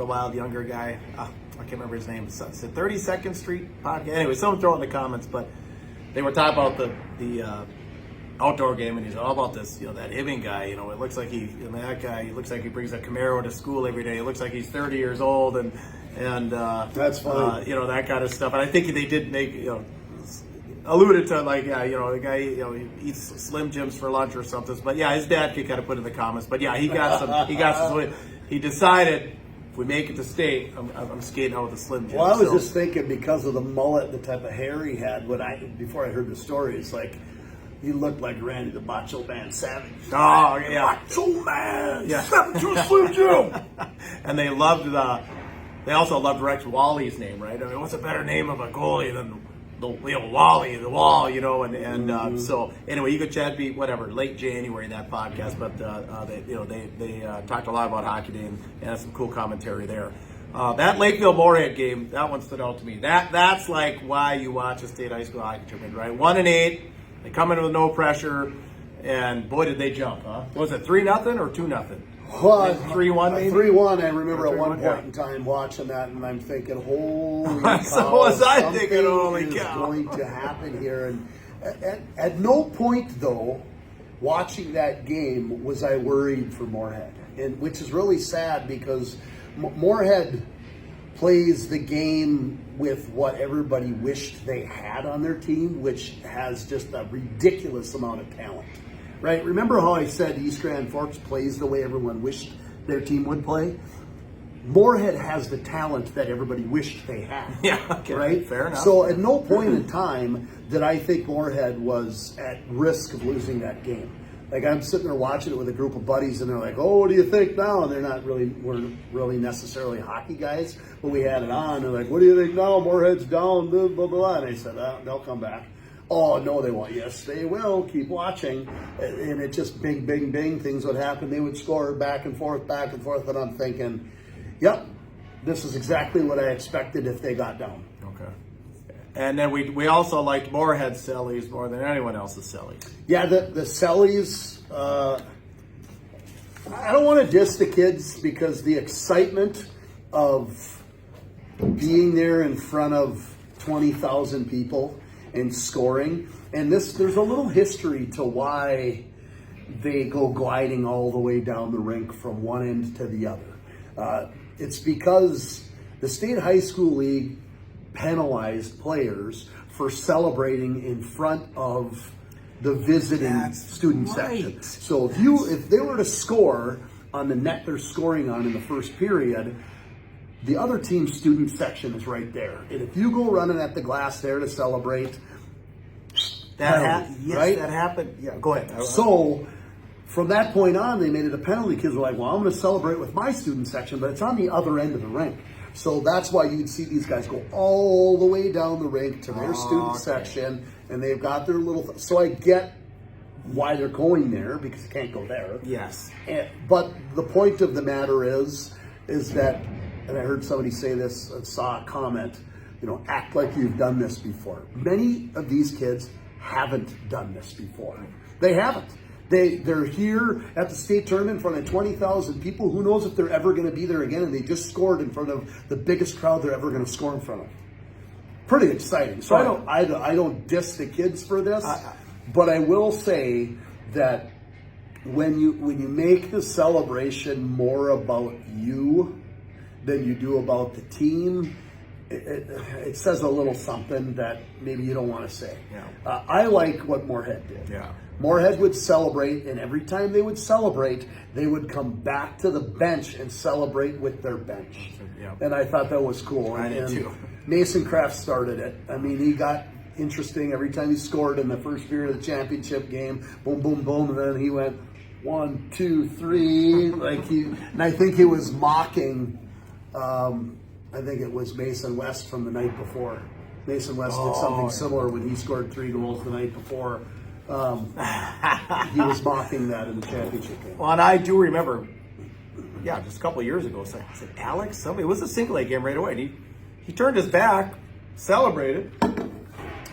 Wild, younger guy. I can't remember his name. It's a 32nd Street podcast. Anyway, someone throw it in the comments, but they were talking about the outdoor game, and he's all about this, that Hibbing guy. It looks like that guy. He looks like he brings a Camaro to school every day. He looks like he's 30 years old, and that's funny. That kind of stuff. And I think they did make alluded to the guy he eats Slim Jims for lunch or something. But yeah, his dad could kind of put in the comments. But yeah, he got some. He decided, if we make it to state, I'm skating out with a Slim Jim. Well, I was just thinking, because of the mullet, the type of hair he had, before I heard the story, it's like he looked like Randy the Macho Man Savage. Oh yeah, Macho Man, step to a Slim Jim. And they also loved Rex Wally's name, right? I mean, what's a better name of a goalie than Wally, the Wall, and so anyway, you could chat late January, that podcast, but they talked a lot about Hockey Day and had some cool commentary there. That Lakeville Moorhead game, that one stood out to me. That's like why you watch a state high school hockey tournament, right? 1-8, they come in with no pressure, and boy did they jump, huh? Was it 3-0 or 2-0? 3-1 maybe? 3-1. I remember at one point in time watching that, and I'm thinking, holy cow. So was I thinking, holy cow. Something is going to happen here. And at no point, though, watching that game was I worried for Moorhead, which is really sad, because Moorhead plays the game with what everybody wished they had on their team, which has just a ridiculous amount of talent. Right? Remember how I said East Grand Forks plays the way everyone wished their team would play? Moorhead has the talent that everybody wished they had. Yeah, okay. Right? Fair enough. So at no point in time did I think Moorhead was at risk of losing that game. Like, I'm sitting there watching it with a group of buddies, and they're like, "Oh, what do you think now?" And weren't really necessarily hockey guys, but we had it on. They're like, "What do you think now? Moorhead's down, blah, blah, blah." And I said, "They'll come back." Oh, no, they won't. Yes, they will. Keep watching. And it just bing, bing, bing. Things would happen. They would score back and forth. And I'm thinking, yep, this is exactly what I expected if they got down. Okay. And then we also liked Moorhead Sellies more than anyone else's Sellies. Yeah, the Sellies, I don't want to diss the kids, because the excitement of being there in front of 20,000 people and scoring, and there's a little history to why they go gliding all the way down the rink from one end to the other. It's because the State High School League penalized players for celebrating in front of the visiting student section. So if they were to score on the net they're scoring on in the first period, the other team's student section is right there. And if you go running at the glass there to celebrate, that right? happened. Yeah, go ahead. So from that point on, they made it a penalty. Kids were like, well, I'm going to celebrate with my student section, but it's on the other end of the rink. So that's why you'd see these guys go all the way down the rink to their student section, and they've got their little... So I get why they're going there, because you can't go there. Yes. But the point of the matter is that, and I heard somebody say this, I saw a comment, act like you've done this before. Many of these kids haven't done this before. They haven't. They're here at the state tournament in front of 20,000 people. Who knows if they're ever going to be there again? And they just scored in front of the biggest crowd they're ever going to score in front of. Pretty exciting. So I don't diss the kids for this, but I will say that when you make the celebration more about you than you do about the team, it says a little something that maybe you don't want to say. Yeah. I like what Moorhead did. Yeah. Moorhead would celebrate, and every time they would celebrate, they would come back to the bench and celebrate with their bench. Yeah. And I thought that was cool. I did and too. Mason Kraft started it. I mean, he got interesting every time he scored in the first period of the championship game. Boom, boom, boom, and then he went 1, 2, 3. And I think he was mocking. I think it was Mason West from the night before. Mason West did something similar when he scored 3 goals the night before. He was mocking that in the championship game. Well, and I do remember, just a couple of years ago, I said, Alex, somebody, it was a single A game right away. And he turned his back, celebrated.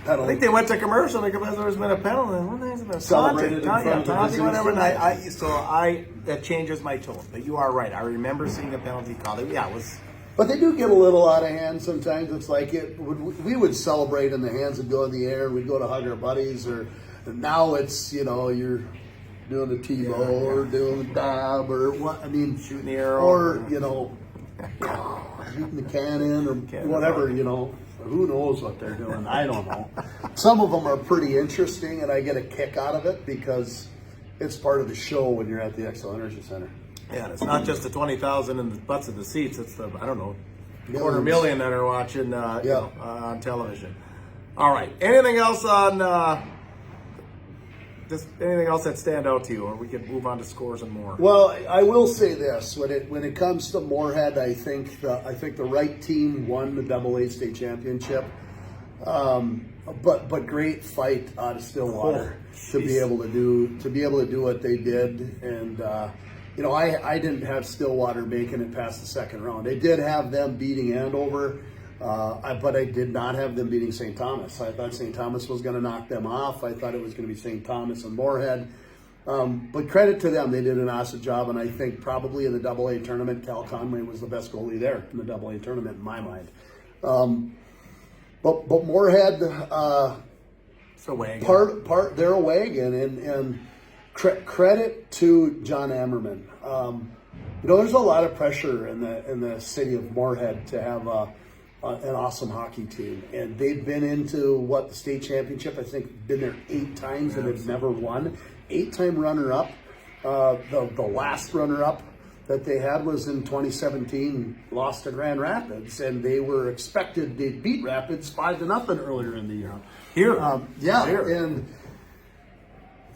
I think they went to commercial because there's been a penalty. What the heck's been Celebrated in front of the whatever. visitors. And that changes my tone. But you are right. I remember seeing a penalty call. Yeah, it was. But they do get a little out of hand sometimes. It's like we would celebrate and the hands would go in the air. We'd go to hug our buddies. Or now it's, you're doing the TiVo or doing the dab or what. I mean, shooting the arrow. Or, shooting the cannon or whatever, Who knows what they're doing? I don't know. Some of them are pretty interesting, and I get a kick out of it because it's part of the show when you're at the Xcel Energy Center. Yeah, and it's not just the 20,000 in the butts of the seats. It's the, Millions. $250,000 that are watching on television. All right. Anything else on just anything else that stand out to you, or we can move on to scores and more? Well, I will say this: when it comes to Moorhead, I think the right team won the AA state championship. But great fight out of Stillwater to be able to do what they did, and I didn't have Stillwater making it past the second round. I did have them beating Andover, but I did not have them beating St. Thomas. I thought St. Thomas was going to knock them off. I thought it was going to be St. Thomas and Moorhead. But credit to them, they did an awesome job, and I think probably in the AA tournament, Cal Conway was the best goalie there in the AA tournament in my mind. But Moorhead, it's a wagon. They're a wagon, and credit to John Ammerman. There's a lot of pressure in the city of Moorhead to have an awesome hockey team, and they've been into the state championship. I think been there 8 times and they've never won. 8-time runner-up. The last runner-up that they had was in 2017, lost to Grand Rapids, and they were expected to beat Rapids 5-0 earlier in the year. Here. And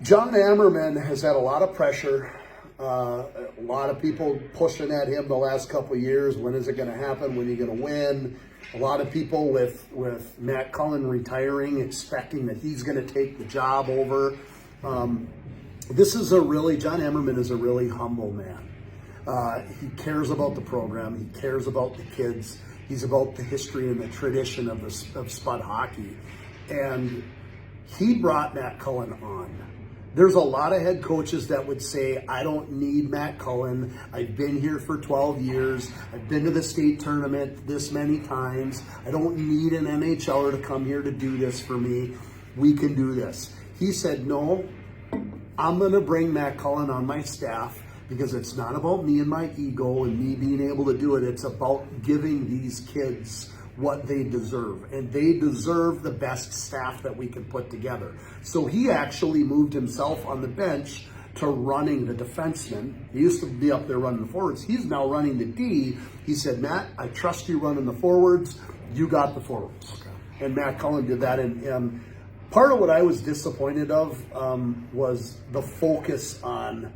John Ammerman has had a lot of pressure. A lot of people pushing at him the last couple of years. When is it going to happen? When are you going to win? A lot of people with Matt Cullen retiring, expecting that he's going to take the job over. John Ammerman is a really humble man. He cares about the program. He cares about the kids. He's about the history and the tradition of Spud hockey. And he brought Matt Cullen on. There's a lot of head coaches that would say, I don't need Matt Cullen. I've been here for 12 years. I've been to the state tournament this many times. I don't need an NHLer to come here to do this for me. We can do this. He said, no, I'm going to bring Matt Cullen on my staff because it's not about me and my ego and me being able to do it. It's about giving these kids what they deserve, and they deserve the best staff that we can put together. So he actually moved himself on the bench to running the defensemen. He used to be up there running the forwards. He's now running the D. He said, Matt, I trust you running the forwards. You got the forwards. Okay. And Matt Cullen did that. And part of what I was disappointed of was the focus on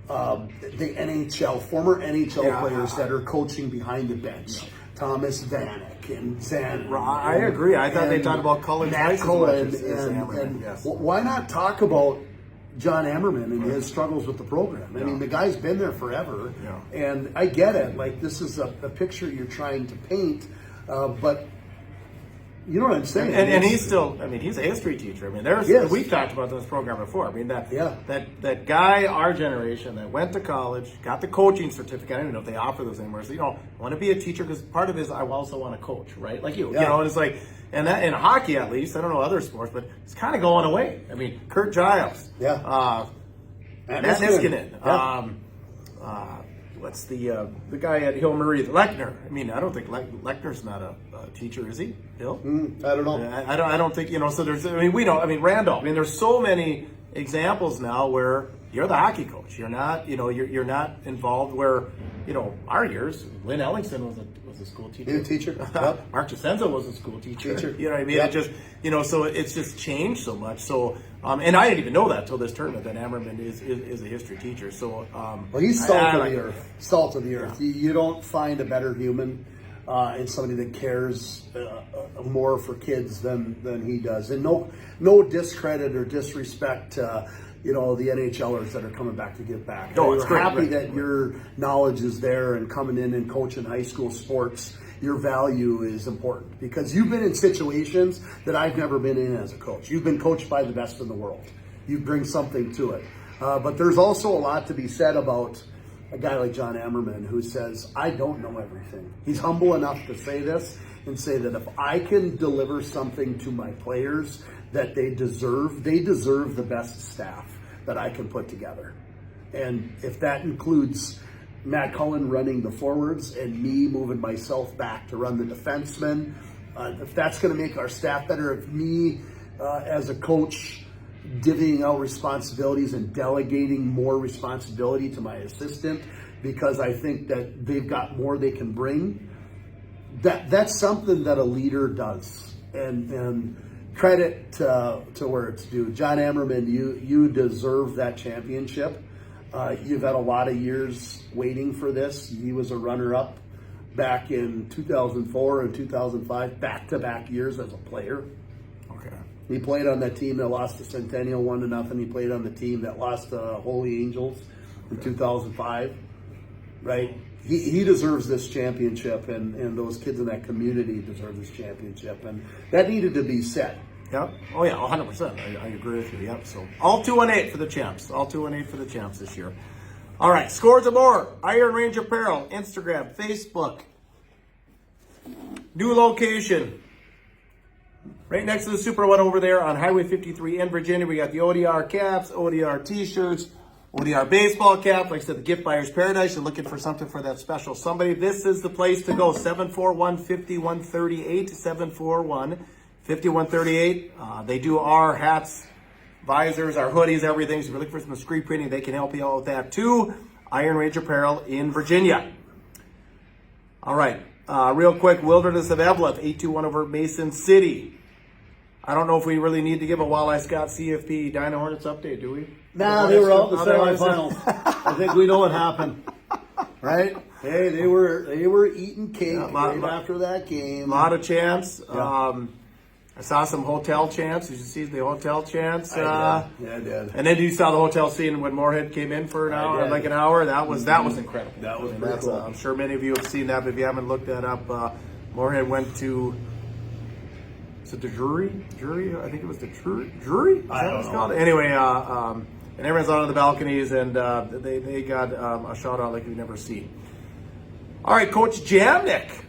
the NHL, former NHL players that are coaching behind the bench. Yeah. Thomas Vanek and Zan. I agree. I thought they talked about Cullen Matt Cullen. And why not talk about John Ammerman and his struggles with the program? I mean, the guy's been there forever. Yeah. And I get it. Like, this is a picture you're trying to paint. But you know what I'm saying? And he's still, he's a history teacher. We've talked about this program before. That guy, our generation, that went to college, got the coaching certificate. I don't even know if they offer those anymore. So, I want to be a teacher because part of it is I also want to coach, right? Like you. And it's like, and that in hockey at least, I don't know other sports, but it's kind of going away. Kurt Giles. Matt Niskanen. what's the guy at Hill Murray, Lechner. I mean, I don't think Lechner's not a teacher, is he? Hill? I don't know. I don't think, so there's, Randolph. I mean, there's so many examples now where you're the hockey coach. You're not, you're not involved where, our years, Lynn Ellingson was a school teacher. He was a teacher. Yep. Mark Jacenza was a school teacher. You know what I mean? Yep. It just, so it's just changed so much. So, and I didn't even know that till this tournament that Ammerman is a history teacher. So, well, he's salt of the earth. Salt of the earth. Yeah. You don't find a better human and somebody that cares more for kids than he does. And no discredit or disrespect to, the NHLers that are coming back to give back. No, We're it's great, happy right, that your knowledge is there and coming in and coaching high school sports. Your value is important because you've been in situations that I've never been in as a coach. You've been coached by the best in the world. You bring something to it. But there's also a lot to be said about a guy like John Ammerman who says, I don't know everything. He's humble enough to say this and say that if I can deliver something to my players that they deserve the best staff that I can put together. And if that includes Matt Cullen running the forwards and me moving myself back to run the defensemen, if that's going to make our staff better, if me as a coach divvying out responsibilities and delegating more responsibility to my assistant because I think that they've got more they can bring, that's something that a leader does. And credit to where it's due. John Ammerman, you deserve that championship. You've had a lot of years waiting for this. He was a runner-up back in 2004 and 2005, back-to-back years as a player. Okay. He played on that team that lost to Centennial 1-0. He played on the team that lost to Holy Angels in 2005. Right? He deserves this championship, and those kids in that community deserve this championship, and that needed to be said. Yep. Oh yeah, 100%. I agree with you. Yep. So all 2-8 for the champs. All 2-8 for the champs this year. All right. Scores and more. Iron Range Apparel, Instagram, Facebook. New location. Right next to the Super One over there on Highway 53 in Virginia. We got the ODR caps, ODR t-shirts, ODR baseball cap. Like I said, the Gift Buyer's Paradise. You're looking for something for that special somebody. This is the place to go. 741-5138. 741-5138. They do our hats, visors, our hoodies, everything. So if you're looking for some screen printing, they can help you out with that too. Iron Range Apparel in Virginia. All right. Real quick, Wilderness of Eveleth, 821 over Mason City. I don't know if we really need to give a Walleye Scott CFP Dino Hornets update, do we? Nah, they were out in the semifinals. I think we know what happened. Right? Hey, they were eating cake after that game. A lot of chants. Yeah. I saw some hotel chants. Did you see the hotel chants? I did. And then you saw the hotel scene when Moorhead came in for an hour, like an hour. That was incredible. That was pretty cool. I'm sure many of you have seen that, but if you haven't looked that up, Moorhead went to. Is it the Drury? I think it was the Drury. Is that what it's called? Anyway, and everyone's out on the balconies, and they got a shout out like we've never seen. All right, Coach Jamnik.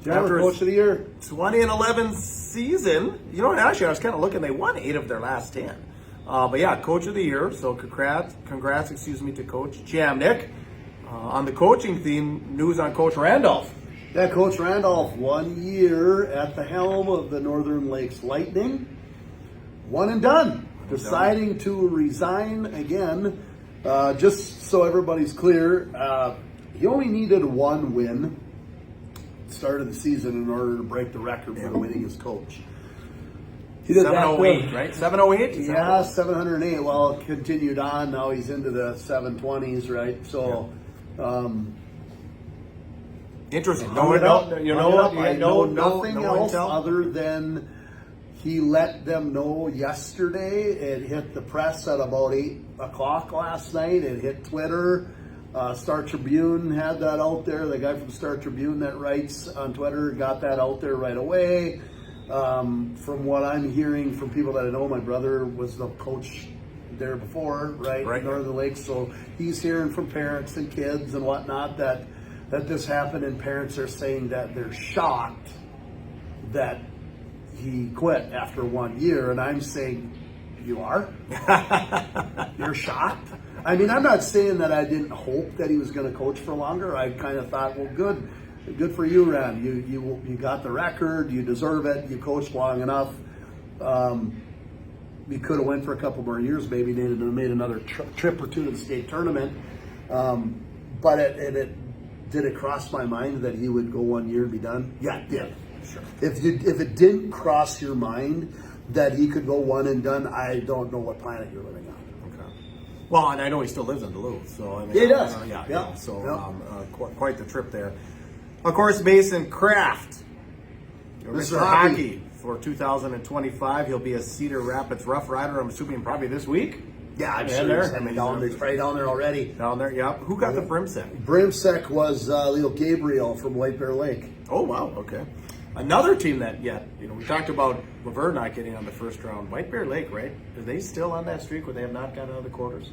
After Coach of the Year. 20-11 season. You know what? Actually, I was kind of looking. They won 8 of their last 10. But yeah, Coach of the Year. So congrats, to Coach Jamnik. On the coaching theme, news on Coach Randolph. Yeah, Coach Randolph, 1 year at the helm of the Northern Lakes Lightning. One and done. Deciding to resign again. Just so everybody's clear, he only needed 1 win start of the season in order to break the record for the winningest coach. He did 708, right? 708? Yeah, 708. Well, it continued on. Now he's into the 720s, right? So, interesting. I know nothing else other than he let them know yesterday. It hit the press at about 8 o'clock last night. It hit Twitter. Star Tribune had that out there. The guy from Star Tribune that writes on Twitter got that out there right away. From what I'm hearing from people that I know, my brother was the coach there before, right? In Northern Lakes. So he's hearing from parents and kids and whatnot that this happened, and parents are saying that they're shocked that he quit after 1 year. And I'm saying You are? You're shocked? I mean, I'm not saying that I didn't hope that he was going to coach for longer. I kind of thought, well, good for you, Ren. You got the record. You deserve it. You coached long enough. You could have went for a couple more years, maybe made another trip or two to the state tournament. But did it cross my mind that he would go 1 year and be done? Yeah, it did. Sure. If it didn't cross your mind that he could go one and done, I don't know what planet you're living on. Okay. Well, and I know he still lives in Duluth, so I mean, yeah, he does. Yeah. So quite the trip there. Of course, Mason Kraft, Mr. Hockey for 2025. He'll be a Cedar Rapids Rough Rider. I'm assuming probably this week. Yeah, I'm sure he's probably down there already. Down there, yeah. Who got the Brimsek? Brimsek was Leo Gabriel from White Bear Lake. Oh, wow, okay. Another team that we talked about Laverne not getting on the first round. White Bear Lake, right? Are they still on that streak where they have not gotten out of the quarters?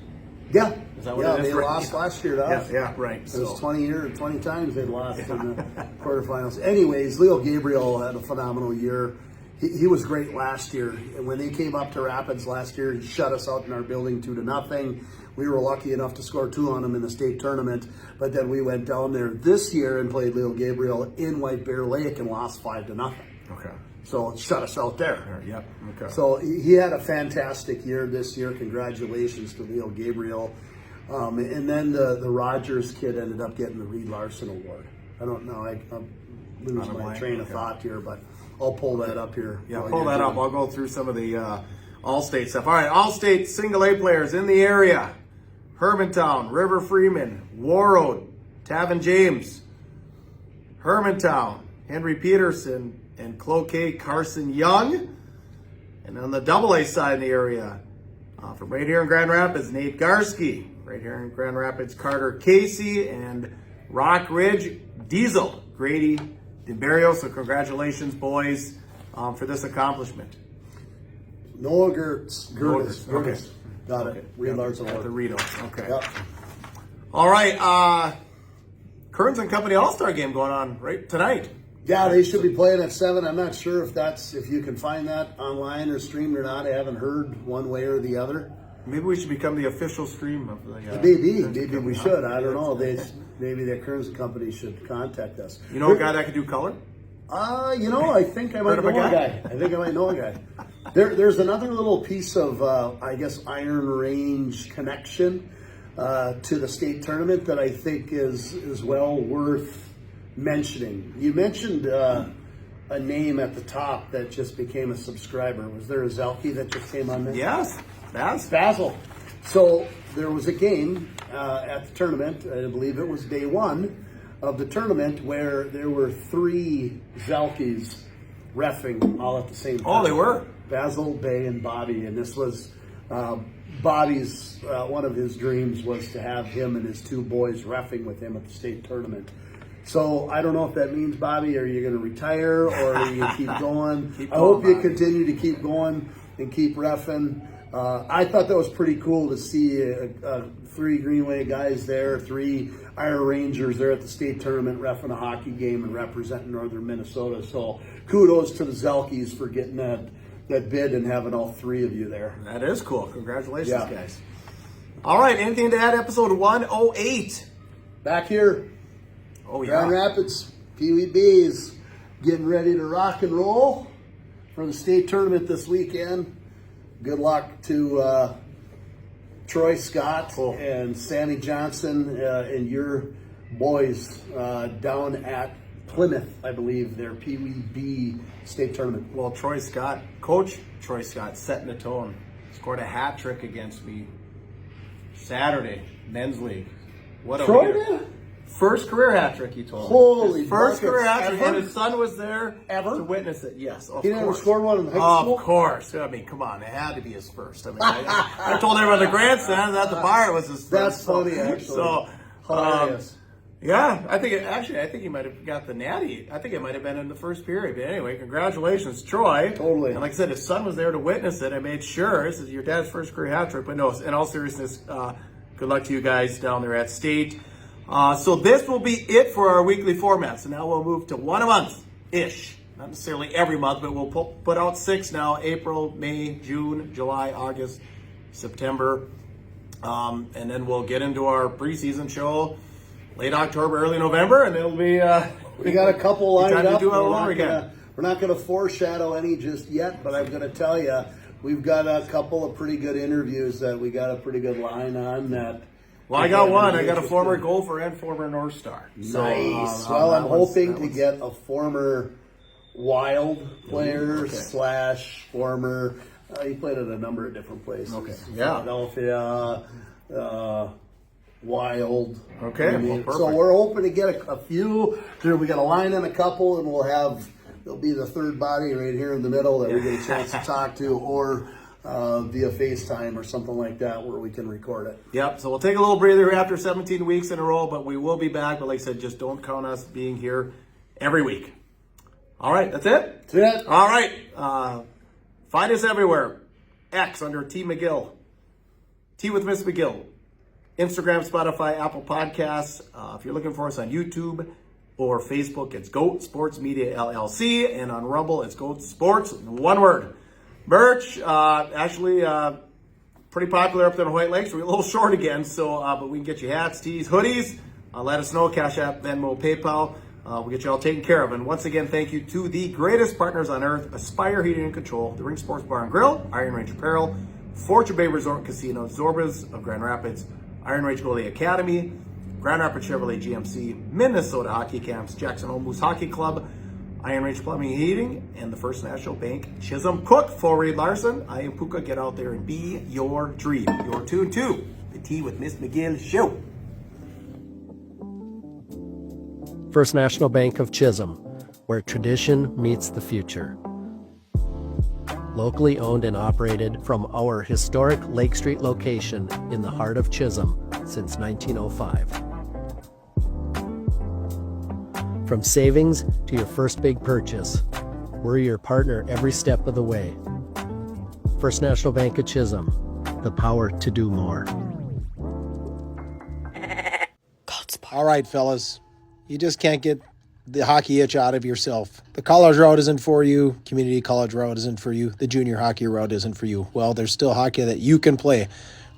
Yeah. Is that what it is? They lost last year to us. Yeah, right. It was 20 times they lost in the quarterfinals. Anyways, Leo Gabriel had a phenomenal year. He was great last year. And when they came up to Rapids last year, he shut us out in our building 2-0. We were lucky enough to score 2 on him in the state tournament. But then we went down there this year and played Leo Gabriel in White Bear Lake and lost 5-0. Okay. So it shut us out there. Yep. Okay. So he had a fantastic year this year. Congratulations to Leo Gabriel. And then the Rogers kid ended up getting the Reed Larson Award. I don't know. I'll lose my train of thought here, but I'll pull that up here. Yeah, pull that up. I'll go through some of the All-State stuff. All right, All-State single A players in the area. Hermantown, River Freeman, Warroad, Tavin James, Hermantown, Henry Peterson, and Cloquet Carson Young. And on the AA side in the area, from right here in Grand Rapids, Nate Garski. Right here in Grand Rapids, Carter Casey, and Rock Ridge, Diesel, Grady DeBerrio. So congratulations, boys, for this accomplishment. Noah Gertz. Okay. Got it. Reed Larson Award. The Rito. Okay. Yep. All right. Kearns and Company All-Star game going on right tonight. Yeah, they should be playing at 7. I'm not sure if you can find that online or streamed or not. I haven't heard one way or the other. Maybe we should become the official stream of the. Maybe we should. I don't know. Maybe the Kearns and Company should contact us. You know a guy that could do color? I think I might know a guy. There's another little piece of, Iron Range connection to the state tournament that I think is well worth mentioning. You mentioned a name at the top that just became a subscriber. Was there a Zelke that just came on there? Yes, Basil. So there was a game at the tournament, I believe it was day 1 of the tournament, where there were 3 Zelkes reffing all at the same time. Oh, they were? Basil, Bay, and Bobby. And this was Bobby's, one of his dreams was to have him and his 2 boys reffing with him at the state tournament. So I don't know if that means, Bobby, are you going to retire or are you going to keep going? I hope you continue to keep going and keep reffing. I thought that was pretty cool to see 3 Greenway guys there, 3 Iron Rangers there at the state tournament reffing a hockey game and representing northern Minnesota. So kudos to the Zelkes for getting that bid and having all 3 of you there. That is cool. Congratulations, guys. All right, anything to add? Episode 108. Back here. Oh, yeah. Grand Rapids, Pee Wee Bees, getting ready to rock and roll for the state tournament this weekend. Good luck to Troy Scott and Sammy Johnson and your boys down at Plymouth, I believe, their Pee Wee B state tournament. Well, Coach Troy Scott setting the tone. Scored a hat trick against me Saturday, men's league. What a Troy leader. did? First career hat trick, he told me. Holy first buckets. career hat trick, Ever? and his son was there Ever? to witness it. Yes, of He course. never scored one in high school? Of course. I mean, come on, it had to be his first. I mean, I told everyone the grandstand at the bar it was his first. That's funny, actually. So, hilarious. yeah, I think he might have got the natty. I think it might have been in the first period. But anyway, congratulations, Troy. Totally. And like I said, his son was there to witness it. I made sure this is your dad's first career hat trick. But no, in all seriousness, good luck to you guys down there at state. So this will be it for our weekly format. So now we'll move to 1 a month-ish. not necessarily every month, but we'll put out 6 now: April, May, June, July, August, September. And then we'll get into our preseason show late October, early November, and it'll be. We got a couple lined time to up. do it all over again. We're not going to foreshadow any just yet, but I'm going to tell you, we've got a couple of pretty good interviews that we got a pretty good line on. That. Well, I got one. I got a former golfer and former North Star. Nice. Well, I'm hoping to get a former Wild player / former. He played at a number of different places. Okay. Yeah. Philadelphia, Wild. Okay. Well, so we're hoping to get a few. We got a line in a couple, and there'll be the third body right here in the middle that we get a chance to talk to, or via FaceTime or something like that where we can record it. Yep. So we'll take a little breather after 17 weeks in a row, but we will be back. But like I said, just don't count us being here every week. All right. That's it? That's it. All right. Find us everywhere. X under T McGill. Tea with Miss McGill. Instagram, Spotify, Apple Podcasts. If you're looking for us on YouTube or Facebook, it's Goat Sports Media LLC. And on Rumble, it's Goat Sports. One word. Merch, actually pretty popular up there in White Lakes. We're a little short again, so but we can get you hats, tees, hoodies. Let us know. Cash App, Venmo, PayPal. We'll get you all taken care of. And once again, thank you to the greatest partners on earth: Aspire Heating and Control, the Ring Sports Bar and Grill, Iron Range Apparel, Fortune Bay Resort Casino, Zorbas of Grand Rapids, Iron Range Goalie Academy, Grand Rapids Chevrolet GMC, Minnesota Hockey Camps, Jackson Hole Moose Hockey Club, Iron Range Plumbing and Heating, and the First National Bank Chisholm Cook. For Reed Larson, I am Puka. Get out there and be your dream. You're tuned to the Tea with Miss McGill Show. First National Bank of Chisholm, where tradition meets the future. Locally owned and operated from our historic Lake Street location in the heart of Chisholm since 1905. From savings to your first big purchase, we're your partner every step of the way. First National Bank of Chisholm, the power to do more. All right, fellas. You just can't get the hockey itch out of yourself. The college route isn't for you. Community college route isn't for you. The junior hockey route isn't for you. Well, there's still hockey that you can play.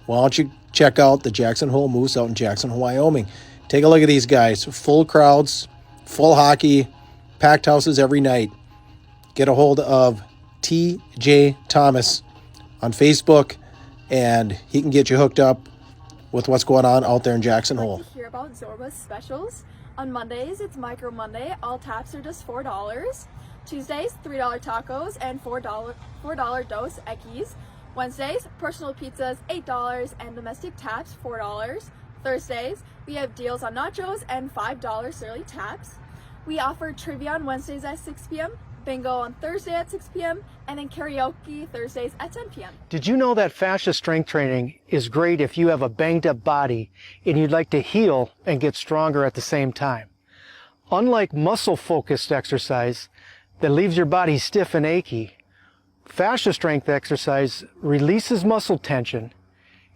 Why don't you check out the Jackson Hole Moose out in Jackson Hole, Wyoming? Take a look at these guys. Full crowds, full hockey, packed houses every night. Get a hold of TJ Thomas on Facebook, and he can get you hooked up with what's going on out there in Jackson Hole. To hear about Zorba's specials. On Mondays, it's Micro Monday. All taps are just $4. Tuesdays, $3 tacos and $4 dos Equis. Wednesdays, personal pizzas, $8 and domestic taps, $4. Thursdays, we have deals on nachos and $5 surly taps. We offer trivia on Wednesdays at 6 p.m., bingo on Thursday at 6 p.m., and in karaoke Thursdays at 10 p.m. Did you know that fascia strength training is great if you have a banged up body and you'd like to heal and get stronger at the same time? Unlike muscle focused exercise that leaves your body stiff and achy, fascia strength exercise releases muscle tension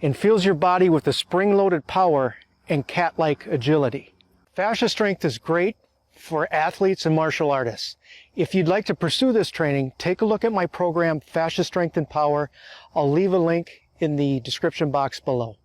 and fills your body with a spring-loaded power and cat-like agility. Fascia strength is great for athletes and martial artists. If you'd like to pursue this training, take a look at my program, Fascia Strength and Power. I'll leave a link in the description box below.